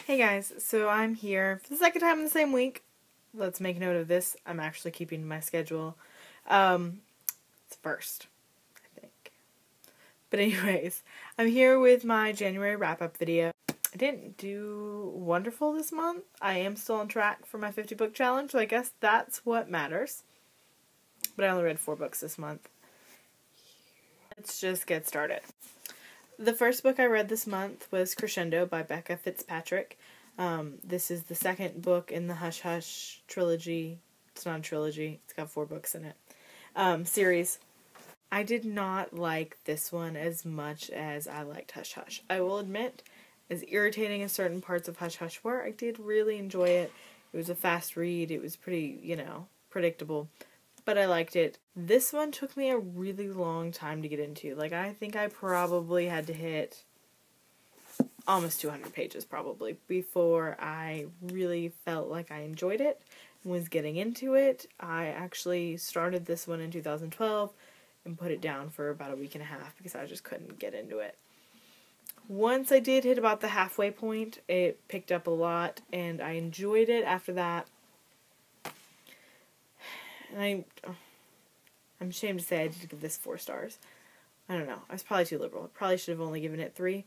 Hey guys, so I'm here for the second time in the same week. Let's make note of this. I'm actually keeping my schedule. It's first, I think. But anyways, I'm here with my January wrap-up video. I didn't do wonderful this month. I am still on track for my 50 book challenge, so I guess that's what matters. But I only read 4 books this month. Let's just get started. The first book I read this month was Crescendo by Becca Fitzpatrick. This is the second book in the Hush Hush trilogy. It's not a trilogy. It's got 4 books in it. Series. I did not like this one as much as I liked Hush Hush. I will admit, as irritating as certain parts of Hush Hush were, I did really enjoy it. It was a fast read. It was pretty, predictable. But I liked it. This one took me a really long time to get into. Like, I think I probably had to hit almost 200 pages probably before I really felt like I enjoyed it and was getting into it. I actually started this one in 2012 and put it down for about a week and a half because I just couldn't get into it. Once I did hit about the halfway point, it picked up a lot and I enjoyed it after that. And I'm ashamed to say I did give this 4 stars. I don't know. I was probably too liberal. I probably should have only given it 3.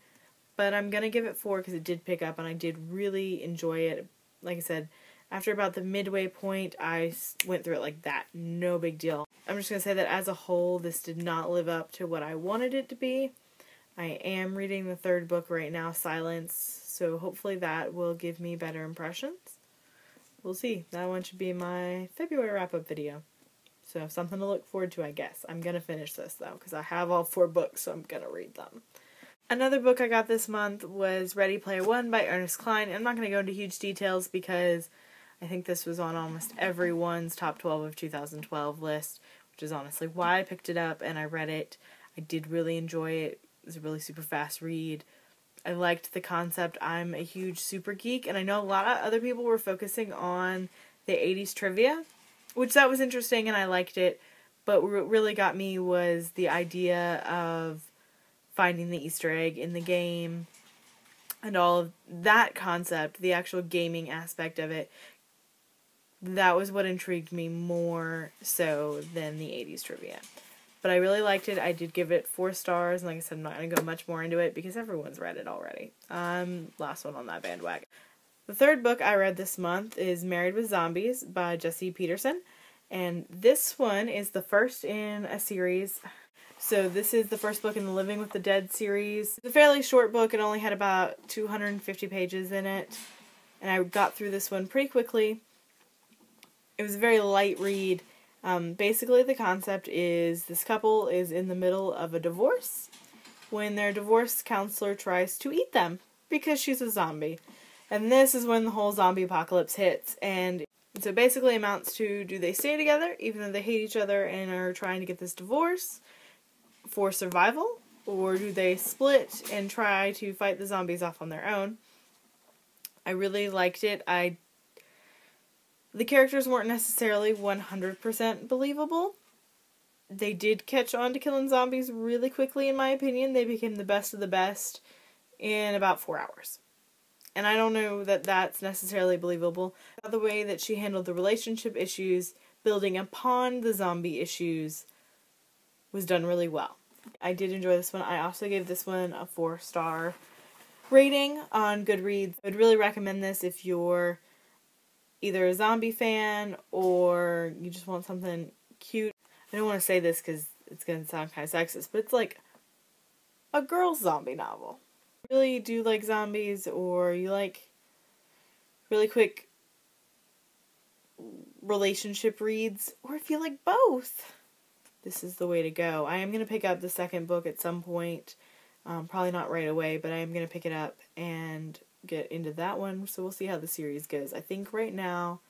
But I'm going to give it 4 because it did pick up and I did really enjoy it. Like I said, after about the midway point, I went through it like that. No big deal. I'm just going to say that as a whole, this did not live up to what I wanted it to be. I am reading the 3rd book right now, Silence. So hopefully that will give me better impressions. We'll see. That one should be my February wrap-up video. So something to look forward to, I guess. I'm going to finish this, though, because I have all 4 books, so I'm going to read them. Another book I got this month was Ready Player One by Ernest Cline. I'm not going to go into huge details because I think this was on almost everyone's top 12 of 2012 list, which is honestly why I picked it up and I read it. I did really enjoy it. It was a really super fast read. I liked the concept. I'm a huge super geek, and I know a lot of other people were focusing on the 80s trivia, which that was interesting and I liked it, but what really got me was the idea of finding the Easter egg in the game and all of that concept, the actual gaming aspect of it. That was what intrigued me more so than the 80s trivia. But I really liked it. I did give it 4 stars, and like I said, I'm not going to go much more into it because everyone's read it already. Last one on that bandwagon. The 3rd book I read this month is Married with Zombies by Jessie Peterson, and this one is the first in a series. So this is the first book in the Living with the Dead series. It's a fairly short book. It only had about 250 pages in it, and I got through this one pretty quickly. It was a very light read. Basically, the concept is this couple is in the middle of a divorce when their divorce counselor tries to eat them because she's a zombie. And this is when the whole zombie apocalypse hits. And so basically amounts to, do they stay together even though they hate each other and are trying to get this divorce for survival? Or do they split and try to fight the zombies off on their own? I really liked it. The characters weren't necessarily 100% believable. They did catch on to killing zombies really quickly, in my opinion. They became the best of the best in about 4 hours. And I don't know that that's necessarily believable. The way that she handled the relationship issues, building upon the zombie issues, was done really well. I did enjoy this one. I also gave this one a 4-star rating on Goodreads. I would really recommend this if you're either a zombie fan or you just want something cute. I don't want to say this because it's going to sound kind of sexist, but it's like a girl's zombie novel. If you really do like zombies, or you like really quick relationship reads, or if you like both, this is the way to go. I am going to pick up the 2nd book at some point. Probably not right away, but I am going to pick it up and get into that one, so we'll see how the series goes. I think right now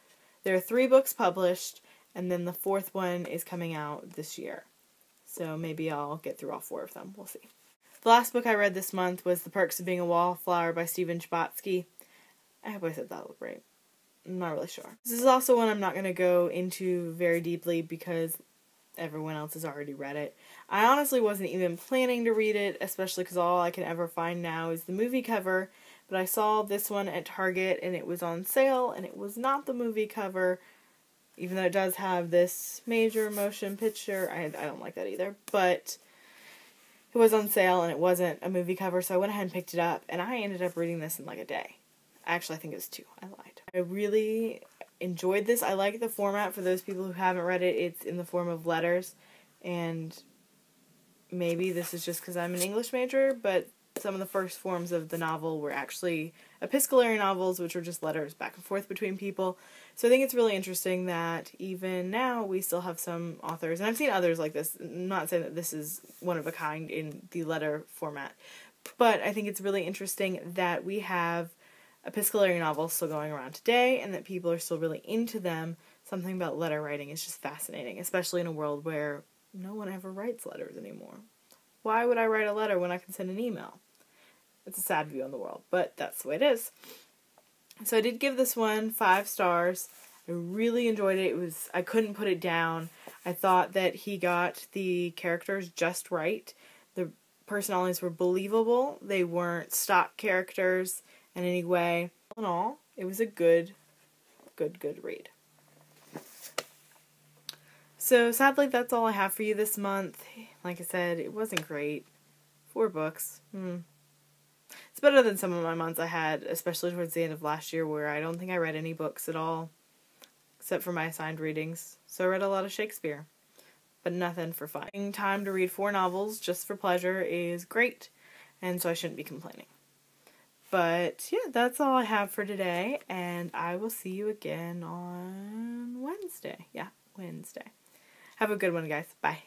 there are 3 books published, and then the 4th one is coming out this year. So maybe I'll get through all 4 of them. We'll see. The last book I read this month was The Perks of Being a Wallflower by Stephen Chbosky. I hope I said that right. I'm not really sure. This is also one I'm not going to go into very deeply because everyone else has already read it. I honestly wasn't even planning to read it, especially because all I can ever find now is the movie cover, but I saw this one at Target and it was on sale, and it was not the movie cover, even though it does have this major motion picture. I don't like that either, but it was on sale and it wasn't a movie cover, so I went ahead and picked it up, and I ended up reading this in like a day. Actually, I think it was 2. I lied. I really enjoyed this. I like the format. For those people who haven't read it, it's in the form of letters, and maybe this is just because I'm an English major, but some of the first forms of the novel were actually epistolary novels, which were just letters back and forth between people. So I think it's really interesting that even now we still have some authors, and I've seen others like this. I'm not saying that this is one of a kind in the letter format, but I think it's really interesting that we have epistolary novels still going around today, and that people are still really into them. Something about letter writing is just fascinating, especially in a world where no one ever writes letters anymore. Why would I write a letter when I can send an email? It's a sad view on the world, but that's the way it is. So I did give this one 5 stars. I really enjoyed it. I couldn't put it down. I thought that he got the characters just right. The personalities were believable. They weren't stock characters in any way. All in all, it was a good read. So sadly, that's all I have for you this month. Like I said, it wasn't great. 4 books. It's better than some of my months I had, especially towards the end of last year, where I don't think I read any books at all, except for my assigned readings. So I read a lot of Shakespeare, but nothing for fun. Having time to read 4 novels just for pleasure is great, and so I shouldn't be complaining. But yeah, that's all I have for today, and I will see you again on Wednesday. Yeah, Wednesday. Have a good one, guys. Bye.